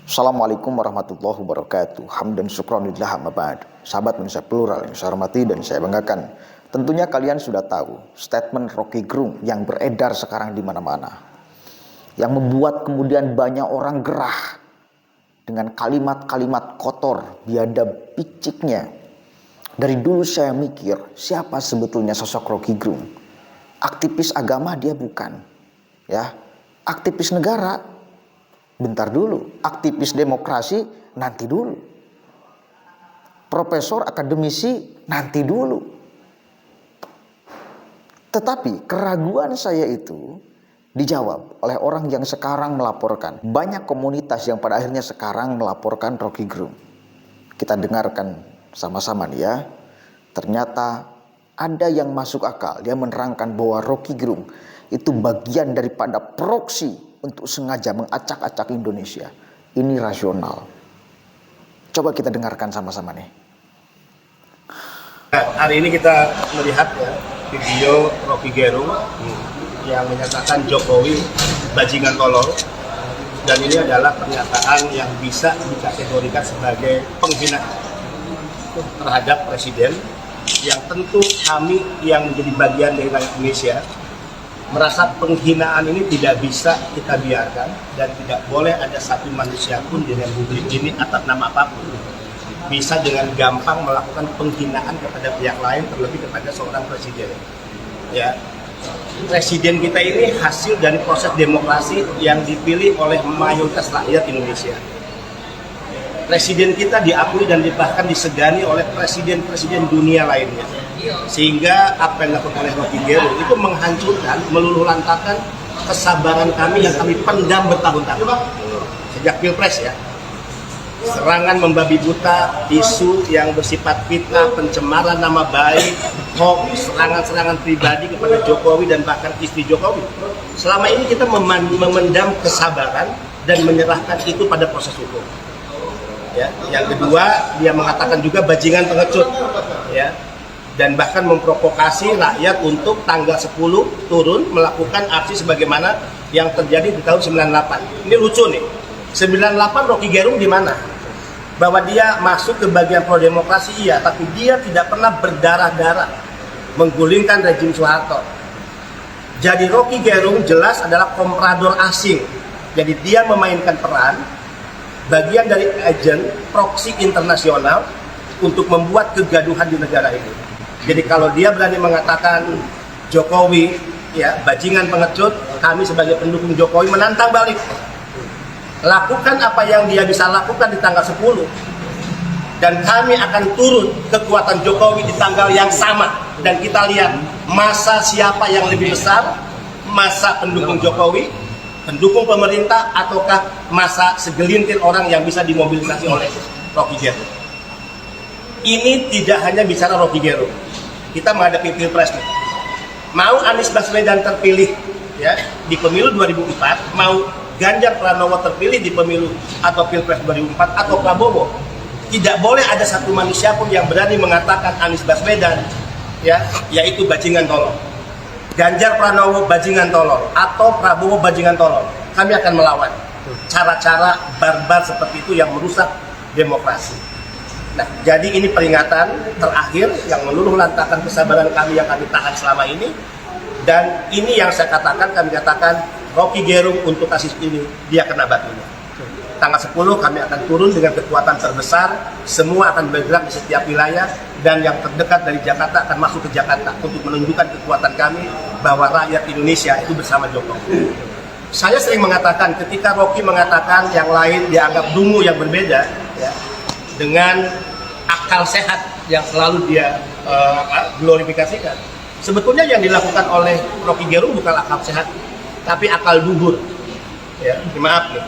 Assalamualaikum warahmatullahi wabarakatuh. Hamdan syukranillah amma ba'd. Sahabat Indonesia Plural yang saya hormati dan saya banggakan. Tentunya kalian sudah tahu statement Rocky Gerung yang beredar sekarang di mana-mana. Yang membuat kemudian banyak orang gerah dengan kalimat-kalimat kotor, biadab, piciknya. Dari dulu saya mikir, siapa sebetulnya sosok Rocky Gerung? Aktivis agama dia bukan. Ya, aktivis negara bentar dulu, aktivis demokrasi nanti dulu, profesor akademisi nanti dulu. Tetapi keraguan saya itu dijawab oleh orang yang sekarang melaporkan. Banyak komunitas yang pada akhirnya sekarang melaporkan Rocky Gerung. Kita dengarkan sama-sama nih ya. Ternyata ada yang masuk akal. Dia menerangkan bahwa Rocky Gerung itu bagian daripada proksi untuk sengaja mengacak-acak Indonesia. Ini rasional. Coba kita dengarkan sama-sama nih. Hari ini kita melihat ya, video Rocky Gerung yang menyatakan Jokowi bajingan tolol, dan ini adalah pernyataan yang bisa dikategorikan sebagai penghinaan terhadap presiden, yang tentu kami yang menjadi bagian dari rakyat Indonesia merasa penghinaan ini tidak bisa kita biarkan, dan tidak boleh ada satu manusia pun di Republik ini atas nama apapun bisa dengan gampang melakukan penghinaan kepada pihak lain, terlebih kepada seorang presiden. Ya, presiden kita ini hasil dari proses demokrasi yang dipilih oleh mayoritas rakyat Indonesia. Presiden kita diakui dan bahkan disegani oleh presiden-presiden dunia lainnya. Sehingga apa yang dilakukan oleh Rocky Gerung itu menghancurkan, meluluhlantakan kesabaran kami yang kami pendam bertahun-tahun. Sejak Pilpres ya. Serangan membabi buta, isu yang bersifat fitnah, pencemaran nama baik, hoax, serangan-serangan pribadi kepada Jokowi dan bahkan istri Jokowi. Selama ini kita memendam kesabaran dan menyerahkan itu pada proses hukum. Ya, yang kedua, dia mengatakan juga bajingan pengecut, ya, dan bahkan memprovokasi rakyat untuk tanggal 10 turun melakukan aksi sebagaimana yang terjadi di tahun 98. Ini lucu nih, 98 Rocky Gerung di mana? Bahwa dia masuk ke bagian pro demokrasi iya, tapi dia tidak pernah berdarah-darah menggulingkan rejim Soeharto. Jadi Rocky Gerung jelas adalah komprador asing. Jadi dia memainkan peran bagian dari agen proksi internasional untuk membuat kegaduhan di negara ini. Jadi kalau dia berani mengatakan Jokowi ya bajingan pengecut, kami sebagai pendukung Jokowi menantang balik. Lakukan apa yang dia bisa lakukan di tanggal 10, dan kami akan turun kekuatan Jokowi di tanggal yang sama. Dan kita lihat masa siapa yang lebih besar, masa pendukung Jokowi, pendukung pemerintah, ataukah masa segelintir orang yang bisa dimobilisasi oleh Rocky Gerung. Ini tidak hanya bicara Rocky Gerung. Kita menghadapi Pilpres nih. Mau Anies Baswedan terpilih ya di pemilu 2004, mau Ganjar Pranowo terpilih di pemilu atau Pilpres 2004 atau Prabowo, tidak boleh ada satu manusia pun yang berani mengatakan Anies Baswedan ya yaitu bajingan tolol, Ganjar Pranowo bajingan tolol, atau Prabowo bajingan tolol. Kami akan melawan cara-cara barbar seperti itu yang merusak demokrasi. Nah, jadi ini peringatan terakhir yang meluluhlantakan kesabaran kami yang kami tahan selama ini. Dan ini yang saya katakan, kami katakan Rocky Gerung untuk kasus ini dia kena batunya. Tanggal 10 kami akan turun dengan kekuatan terbesar, semua akan bergerak di setiap wilayah, dan yang terdekat dari Jakarta akan masuk ke Jakarta untuk menunjukkan kekuatan kami bahwa rakyat Indonesia itu bersama Jokowi. Saya sering mengatakan ketika Rocky mengatakan yang lain dianggap dungu yang berbeda ya, dengan akal sehat yang selalu dia glorifikasikan. Sebetulnya yang dilakukan oleh Rocky Gerung bukan akal sehat, tapi akal dubur. Ya, maaf nih.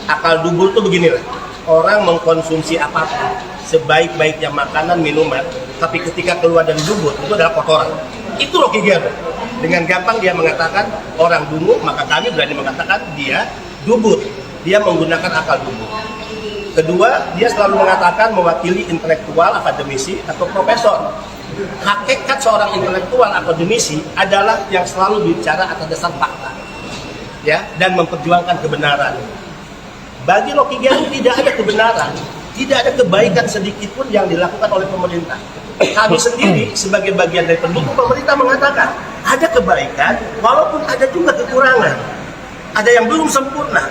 Akal dubur tuh beginilah. Orang mengkonsumsi apapun, sebaik-baiknya makanan, minuman, tapi ketika keluar dari dubur itu adalah kotoran. Itu Rocky Gerung. Dengan gampang dia mengatakan orang dungu, maka kami berani mengatakan dia dubur. Dia menggunakan akal dubur. Kedua, dia selalu mengatakan mewakili intelektual, akademisi, atau profesor. Hakikat seorang intelektual akademisi adalah yang selalu bicara atas dasar fakta, ya, dan memperjuangkan kebenaran. bagi Rocky Gerung tidak ada kebenaran, tidak ada kebaikan sedikit pun yang dilakukan oleh pemerintah. Kami sendiri sebagai bagian dari pendukung pemerintah mengatakan ada kebaikan, walaupun ada juga kekurangan, ada yang belum sempurna.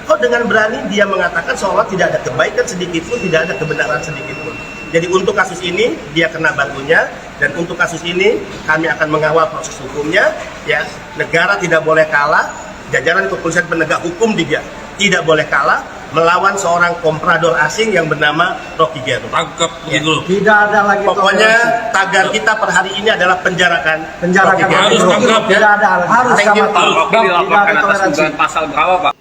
Kok dengan berani dia mengatakan seolah tidak ada kebaikan sedikit pun, tidak ada kebenaran sedikit pun. Jadi untuk kasus ini dia kena batunya, dan untuk kasus ini kami akan mengawal proses hukumnya. Ya, negara tidak boleh kalah, jajaran kepolisian penegak hukum juga tidak boleh kalah melawan seorang komprador asing yang bernama Rocky Gerung. Tangkap begitu. Tidak ada lagi Pokoknya toleransi. tagar kita per hari ini adalah penjarakan Penjarakan Rocky Gerung. Harus tangkap, ya. Tidak ada harus Thank you, sama. Pak. Rocky Tidak dilaporkan ada atas toleransi. dugaan pasal berapa, Pak?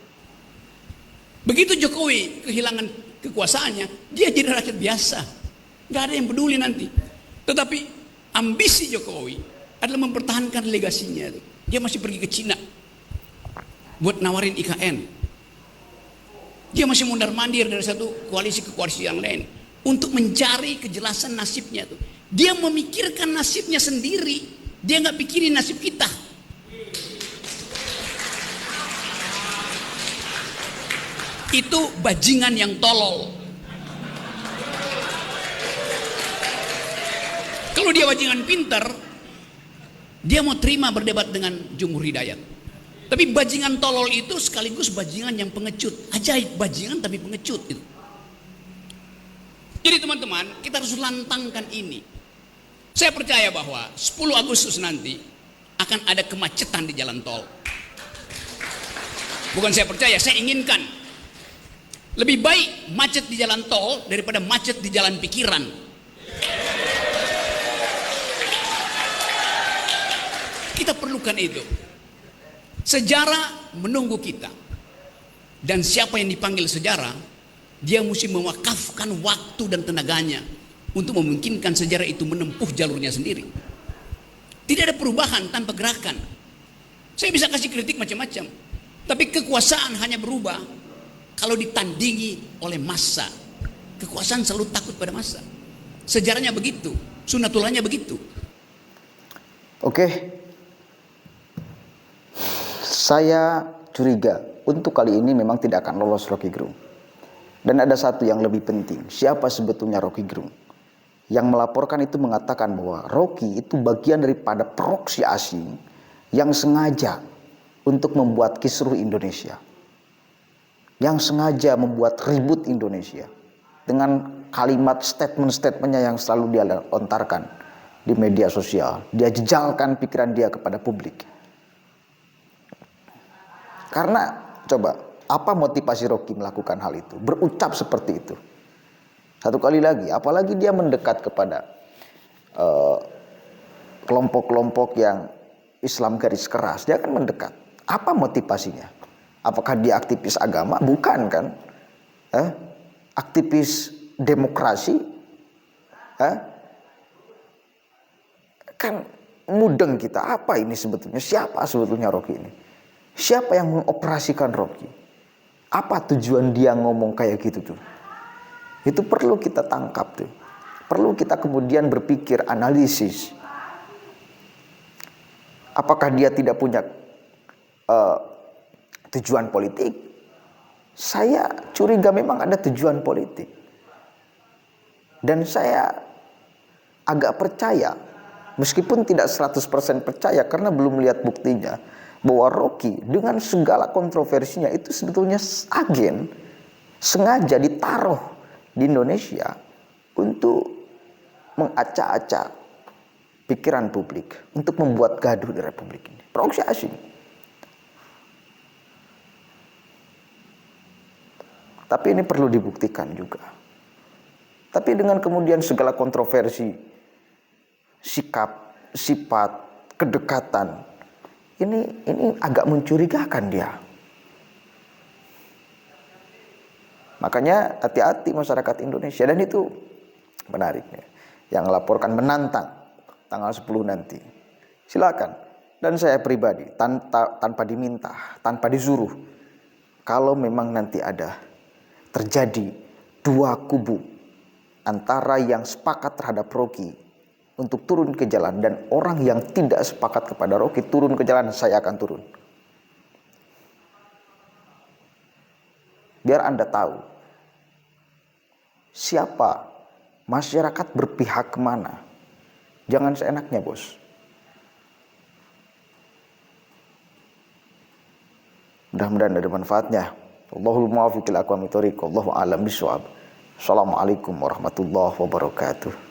Begitu Jokowi kehilangan kekuasaannya, dia jadi rakyat biasa. Nggak ada yang peduli nanti. Tetapi ambisi Jokowi adalah mempertahankan legasinya. Dia masih pergi ke Cina buat nawarin IKN. Dia masih mondar-mandir dari satu koalisi ke koalisi yang lain untuk mencari kejelasan nasibnya tuh. Dia memikirkan nasibnya sendiri. Dia nggak pikirin nasib kita. Itu bajingan yang tolol. Kalau dia bajingan pinter, dia mau terima berdebat dengan Jumhur Hidayat. Tapi bajingan tolol itu sekaligus bajingan yang pengecut. Ajaib, bajingan tapi pengecut itu. Jadi teman-teman, kita harus lantangkan ini. Saya percaya bahwa 10 Agustus nanti akan ada kemacetan di jalan tol. Bukan saya percaya, saya inginkan. Lebih baik macet di jalan tol daripada macet di jalan pikiran. Kita perlukan itu. Sejarah menunggu kita. Dan siapa yang dipanggil sejarah, dia mesti mewakafkan waktu dan tenaganya untuk memungkinkan sejarah itu menempuh jalurnya sendiri. Tidak ada perubahan tanpa gerakan. Saya bisa kasih kritik macam-macam, tapi kekuasaan hanya berubah kalau ditandingi oleh massa. Kekuasaan selalu takut pada massa. Sejarahnya begitu, sunatullahnya begitu. Oke, saya curiga untuk kali ini memang tidak akan lolos Rocky Gerung. Dan ada satu yang lebih penting, siapa sebetulnya Rocky Gerung? Yang melaporkan itu mengatakan bahwa Rocky itu bagian daripada proksi asing yang sengaja untuk membuat kisruh Indonesia, yang sengaja membuat ribut Indonesia dengan kalimat statement-statementnya yang selalu dia lontarkan di media sosial. Dia jejalkan pikiran dia kepada publik. Karena coba, apa motivasi Rocky melakukan hal itu? Berucap seperti itu. Satu kali lagi, apalagi dia mendekat kepada kelompok-kelompok yang Islam garis keras, dia akan mendekat. Apa motivasinya? Apakah dia aktivis agama? Bukan kan? Aktivis demokrasi? Kan mudeng kita, apa ini sebetulnya? Siapa sebetulnya Rocky ini? Siapa yang mengoperasikan Rocky? Apa tujuan dia ngomong kayak gitu tuh? Itu perlu kita tangkap tuh. Perlu kita kemudian berpikir, analisis. Apakah dia tidak punya tujuan politik? Saya curiga memang ada tujuan politik. Dan saya agak percaya, meskipun tidak 100% percaya karena belum lihat buktinya, bahwa Rocky dengan segala kontroversinya itu sebetulnya agen sengaja ditaruh di Indonesia untuk mengacak-acak pikiran publik, untuk membuat gaduh di Republik ini. Proksi asing. Tapi ini perlu dibuktikan juga. Tapi dengan kemudian segala kontroversi, sikap, sifat, kedekatan, ini agak mencurigakan dia. Makanya hati-hati masyarakat Indonesia. Dan itu menariknya. Yang laporkan menantang tanggal 10 nanti. Silakan. Dan saya pribadi tanpa diminta, tanpa disuruh. Kalau memang nanti ada terjadi dua kubu antara yang sepakat terhadap Rocky untuk turun ke jalan dan orang yang tidak sepakat kepada Rocky turun ke jalan, saya akan turun. Biar Anda tahu siapa masyarakat berpihak kemana. Jangan seenaknya, bos. Mudah-mudahan ada manfaatnya. Allahul muwaffiq ila aqwamit thoriq. Wallahu a'lam bishawab. Assalamualaikum warahmatullahi wabarakatuh.